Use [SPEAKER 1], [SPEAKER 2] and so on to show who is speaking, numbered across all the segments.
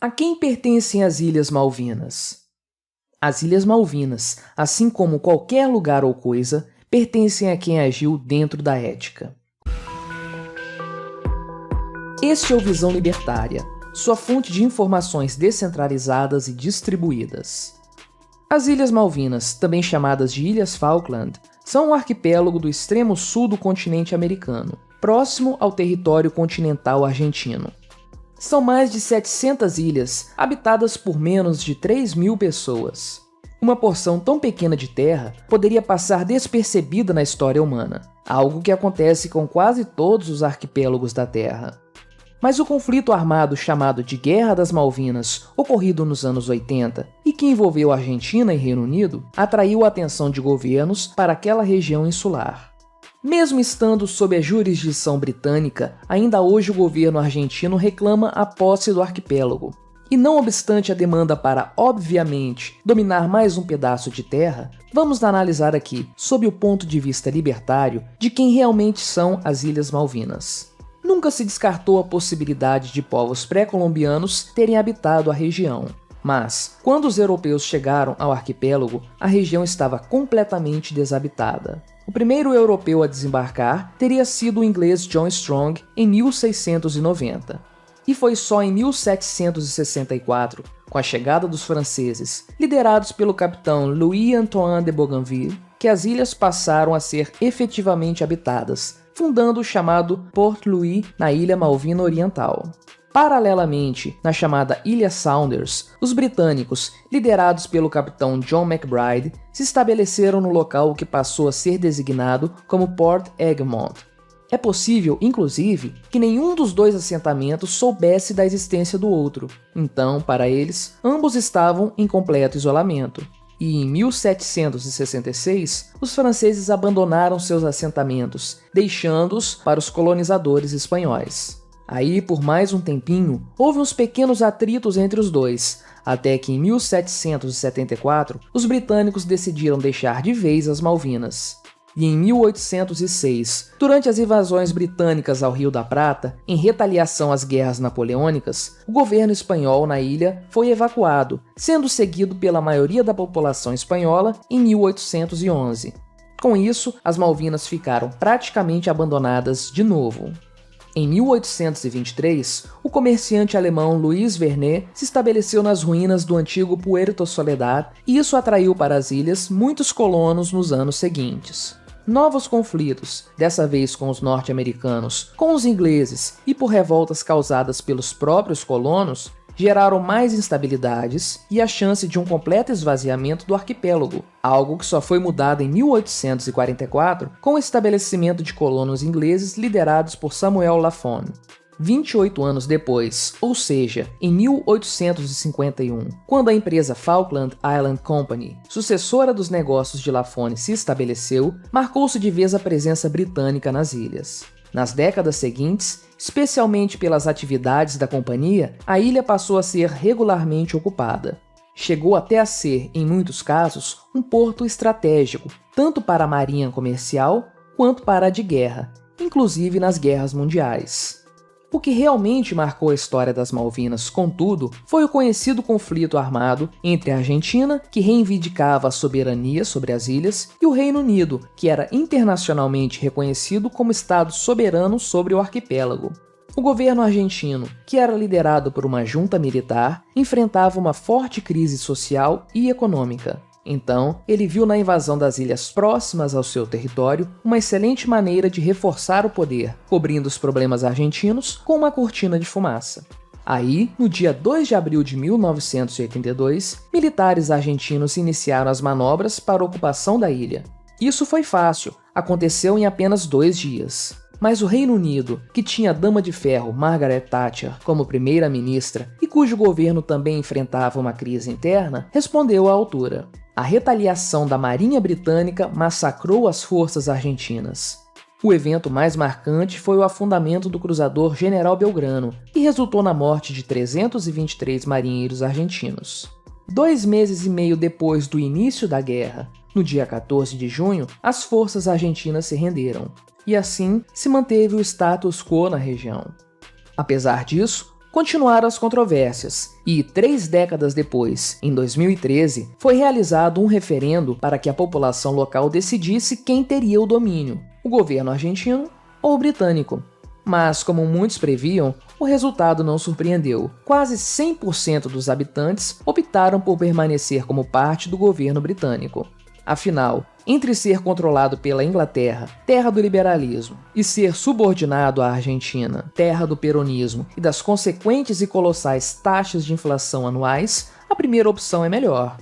[SPEAKER 1] A quem pertencem as Ilhas Malvinas? As Ilhas Malvinas, assim como qualquer lugar ou coisa, pertencem a quem agiu dentro da ética. Este é o Visão Libertária, sua fonte de informações descentralizadas e distribuídas. As Ilhas Malvinas, também chamadas de Ilhas Falkland, são um arquipélago do extremo sul do continente americano, próximo ao território continental argentino. São mais de 700 ilhas, habitadas por menos de 3.000 pessoas. Uma porção tão pequena de terra poderia passar despercebida na história humana, algo que acontece com quase todos os arquipélagos da Terra. Mas o conflito armado chamado de Guerra das Malvinas, ocorrido nos anos 80 e que envolveu Argentina e Reino Unido, atraiu a atenção de governos para aquela região insular. Mesmo estando sob a jurisdição britânica, ainda hoje o governo argentino reclama a posse do arquipélago. E não obstante a demanda para, obviamente, dominar mais um pedaço de terra, vamos analisar aqui, sob o ponto de vista libertário, de quem realmente são as Ilhas Malvinas. Nunca se descartou a possibilidade de povos pré-colombianos terem habitado a região. Mas, quando os europeus chegaram ao arquipélago, a região estava completamente desabitada. O primeiro europeu a desembarcar teria sido o inglês John Strong em 1690. E foi só em 1764, com a chegada dos franceses, liderados pelo capitão Louis-Antoine de Bougainville, que as ilhas passaram a ser efetivamente habitadas, fundando o chamado Port Louis na Ilha Malvina Oriental. Paralelamente, na chamada Ilha Saunders, os britânicos, liderados pelo capitão John MacBride, se estabeleceram no local que passou a ser designado como Port Egmont. É possível, inclusive, que nenhum dos dois assentamentos soubesse da existência do outro. Então, para eles, ambos estavam em completo isolamento. E em 1766, os franceses abandonaram seus assentamentos, deixando-os para os colonizadores espanhóis. Aí, por mais um tempinho, houve uns pequenos atritos entre os dois, até que em 1774, os britânicos decidiram deixar de vez as Malvinas. E em 1806, durante as invasões britânicas ao Rio da Prata, em retaliação às guerras napoleônicas, o governo espanhol na ilha foi evacuado, sendo seguido pela maioria da população espanhola em 1811. Com isso, as Malvinas ficaram praticamente abandonadas de novo. Em 1823, o comerciante alemão Louis Vernet se estabeleceu nas ruínas do antigo Puerto Soledad e isso atraiu para as ilhas muitos colonos nos anos seguintes. Novos conflitos, dessa vez com os norte-americanos, com os ingleses e por revoltas causadas pelos próprios colonos, geraram mais instabilidades e a chance de um completo esvaziamento do arquipélago, algo que só foi mudado em 1844 com o estabelecimento de colonos ingleses liderados por Samuel Lafon. 28 anos depois, ou seja, em 1851, quando a empresa Falkland Island Company, sucessora dos negócios de Lafon, se estabeleceu, marcou-se de vez a presença britânica nas ilhas. Nas décadas seguintes, especialmente pelas atividades da companhia, a ilha passou a ser regularmente ocupada. Chegou até a ser, em muitos casos, um porto estratégico, tanto para a marinha comercial quanto para a de guerra, inclusive nas guerras mundiais. O que realmente marcou a história das Malvinas, contudo, foi o conhecido conflito armado entre a Argentina, que reivindicava a soberania sobre as ilhas, e o Reino Unido, que era internacionalmente reconhecido como Estado soberano sobre o arquipélago. O governo argentino, que era liderado por uma junta militar, enfrentava uma forte crise social e econômica. Então, ele viu na invasão das ilhas próximas ao seu território uma excelente maneira de reforçar o poder, cobrindo os problemas argentinos com uma cortina de fumaça. Aí, no dia 2 de abril de 1982, militares argentinos iniciaram as manobras para a ocupação da ilha. Isso foi fácil, aconteceu em apenas 2 dias. Mas o Reino Unido, que tinha a Dama de Ferro Margaret Thatcher como primeira-ministra e cujo governo também enfrentava uma crise interna, respondeu à altura. A retaliação da Marinha Britânica massacrou as forças argentinas. O evento mais marcante foi o afundamento do cruzador General Belgrano, que resultou na morte de 323 marinheiros argentinos. 2 meses e meio depois do início da guerra, no dia 14 de junho, as forças argentinas se renderam, e assim se manteve o status quo na região. Apesar disso, continuaram as controvérsias e, 3 décadas depois, em 2013, foi realizado um referendo para que a população local decidisse quem teria o domínio, o governo argentino ou o britânico. Mas, como muitos previam, o resultado não surpreendeu. Quase 100% dos habitantes optaram por permanecer como parte do governo britânico. Afinal, entre ser controlado pela Inglaterra, terra do liberalismo, e ser subordinado à Argentina, terra do peronismo e das consequentes e colossais taxas de inflação anuais, a primeira opção é melhor.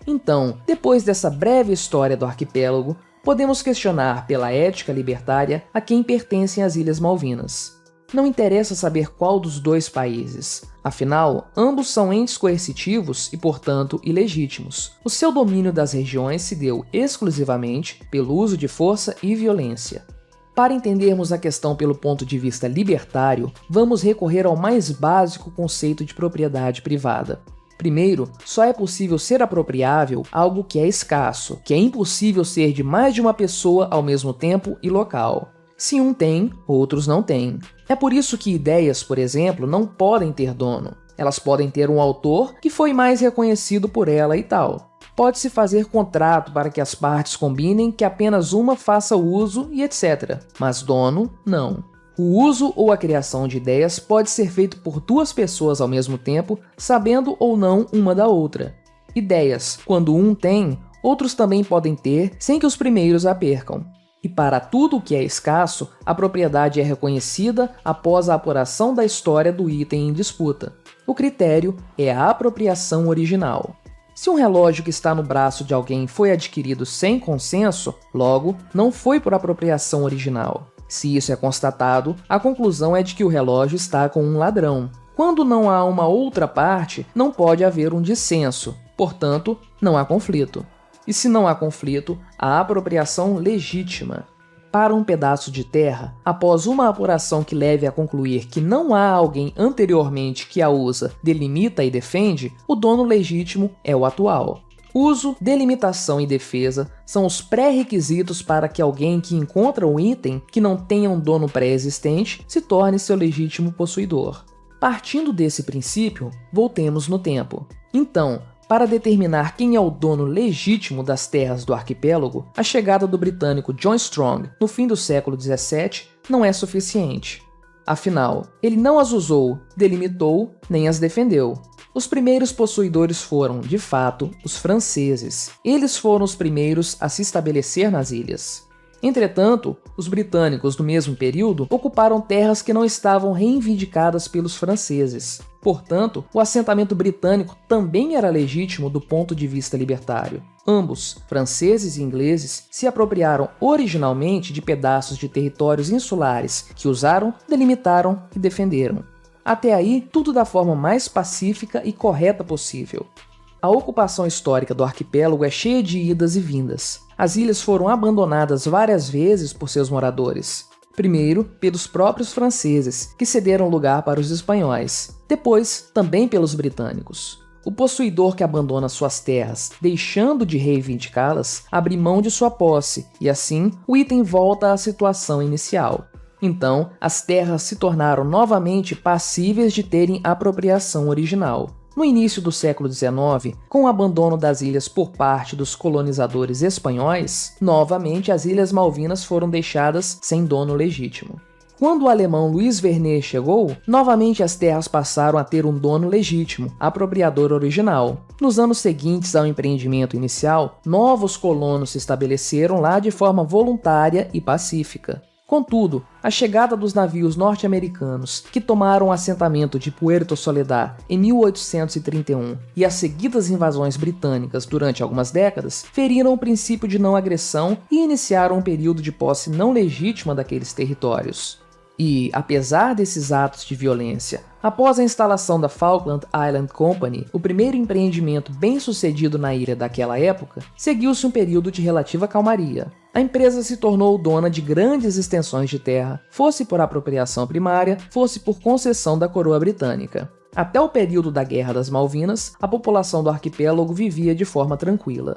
[SPEAKER 1] Então, depois dessa breve história do arquipélago, podemos questionar pela ética libertária a quem pertencem as Ilhas Malvinas. Não interessa saber qual dos dois países, afinal, ambos são entes coercitivos e, portanto, ilegítimos. O seu domínio das regiões se deu exclusivamente pelo uso de força e violência. Para entendermos a questão pelo ponto de vista libertário, vamos recorrer ao mais básico conceito de propriedade privada. Primeiro, só é possível ser apropriável algo que é escasso, que é impossível ser de mais de uma pessoa ao mesmo tempo e local. Se um tem, outros não têm. É por isso que ideias, por exemplo, não podem ter dono. Elas podem ter um autor que foi mais reconhecido por ela e tal. Pode-se fazer contrato para que as partes combinem que apenas uma faça uso e etc. Mas dono, não. O uso ou a criação de ideias pode ser feito por 2 pessoas ao mesmo tempo, sabendo ou não uma da outra. Ideias, quando um tem, outros também podem ter, sem que os primeiros a percam. E para tudo o que é escasso, a propriedade é reconhecida após a apuração da história do item em disputa. O critério é a apropriação original. Se um relógio que está no braço de alguém foi adquirido sem consenso, logo, não foi por apropriação original. Se isso é constatado, a conclusão é de que o relógio está com um ladrão. Quando não há uma outra parte, não pode haver um dissenso, portanto, não há conflito. E se não há conflito, há apropriação legítima. Para um pedaço de terra, após uma apuração que leve a concluir que não há alguém anteriormente que a usa, delimita e defende, o dono legítimo é o atual. Uso, delimitação e defesa são os pré-requisitos para que alguém que encontra o item que não tenha um dono pré-existente se torne seu legítimo possuidor. Partindo desse princípio, voltemos no tempo. Então, para determinar quem é o dono legítimo das terras do arquipélago, a chegada do britânico John Strong no fim do século XVII não é suficiente. Afinal, ele não as usou, delimitou, nem as defendeu. Os primeiros possuidores foram, de fato, os franceses. Eles foram os primeiros a se estabelecer nas ilhas. Entretanto, os britânicos do mesmo período ocuparam terras que não estavam reivindicadas pelos franceses. Portanto, o assentamento britânico também era legítimo do ponto de vista libertário. Ambos, franceses e ingleses, se apropriaram originalmente de pedaços de territórios insulares que usaram, delimitaram e defenderam. Até aí, tudo da forma mais pacífica e correta possível. A ocupação histórica do arquipélago é cheia de idas e vindas. As ilhas foram abandonadas várias vezes por seus moradores. Primeiro, pelos próprios franceses, que cederam lugar para os espanhóis. Depois, também pelos britânicos. O possuidor que abandona suas terras, deixando de reivindicá-las, abre mão de sua posse, e assim, o item volta à situação inicial. Então, as terras se tornaram novamente passíveis de terem apropriação original. No início do século XIX, com o abandono das ilhas por parte dos colonizadores espanhóis, novamente as Ilhas Malvinas foram deixadas sem dono legítimo. Quando o alemão Louis Vernet chegou, novamente as terras passaram a ter um dono legítimo, apropriador original. Nos anos seguintes ao empreendimento inicial, novos colonos se estabeleceram lá de forma voluntária e pacífica. Contudo, a chegada dos navios norte-americanos, que tomaram o assentamento de Puerto Soledad em 1831, e as seguidas invasões britânicas durante algumas décadas, feriram o princípio de não agressão e iniciaram um período de posse não legítima daqueles territórios. E, apesar desses atos de violência, após a instalação da Falkland Island Company, o primeiro empreendimento bem-sucedido na ilha daquela época, seguiu-se um período de relativa calmaria. A empresa se tornou dona de grandes extensões de terra, fosse por apropriação primária, fosse por concessão da coroa britânica. Até o período da Guerra das Malvinas, a população do arquipélago vivia de forma tranquila.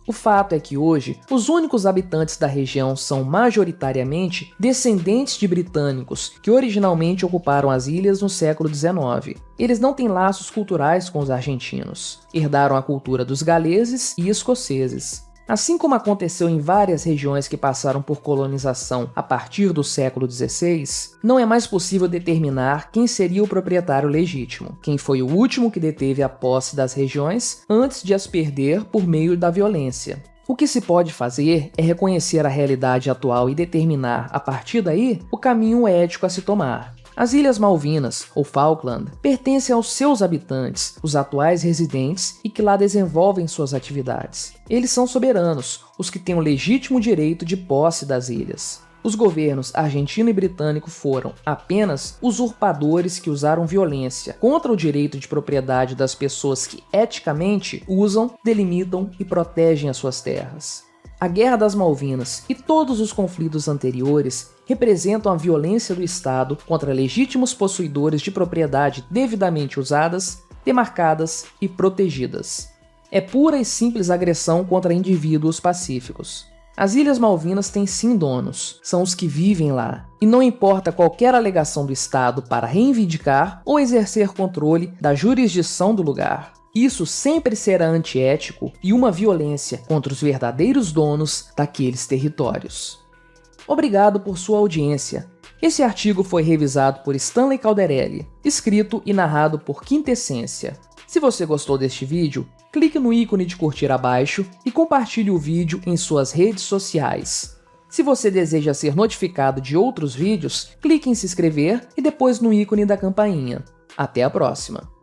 [SPEAKER 1] O fato é que hoje, os únicos habitantes da região são majoritariamente descendentes de britânicos que originalmente ocuparam as ilhas no século XIX. Eles não têm laços culturais com os argentinos. Herdaram a cultura dos galeses e escoceses. Assim como aconteceu em várias regiões que passaram por colonização a partir do século XVI, não é mais possível determinar quem seria o proprietário legítimo, quem foi o último que deteve a posse das regiões antes de as perder por meio da violência. O que se pode fazer é reconhecer a realidade atual e determinar, a partir daí, o caminho ético a se tomar. As Ilhas Malvinas, ou Falkland, pertencem aos seus habitantes, os atuais residentes e que lá desenvolvem suas atividades. Eles são soberanos, os que têm o legítimo direito de posse das ilhas. Os governos argentino e britânico foram apenas usurpadores que usaram violência contra o direito de propriedade das pessoas que eticamente usam, delimitam e protegem as suas terras. A Guerra das Malvinas e todos os conflitos anteriores representam a violência do Estado contra legítimos possuidores de propriedade devidamente usadas, demarcadas e protegidas. É pura e simples agressão contra indivíduos pacíficos. As Ilhas Malvinas têm sim donos, são os que vivem lá, e não importa qualquer alegação do Estado para reivindicar ou exercer controle da jurisdição do lugar. Isso sempre será antiético e uma violência contra os verdadeiros donos daqueles territórios. Obrigado por sua audiência. Esse artigo foi revisado por Stanley Calderelli, escrito e narrado por Quintessência. Se você gostou deste vídeo, clique no ícone de curtir abaixo e compartilhe o vídeo em suas redes sociais. Se você deseja ser notificado de outros vídeos, clique em se inscrever e depois no ícone da campainha. Até a próxima!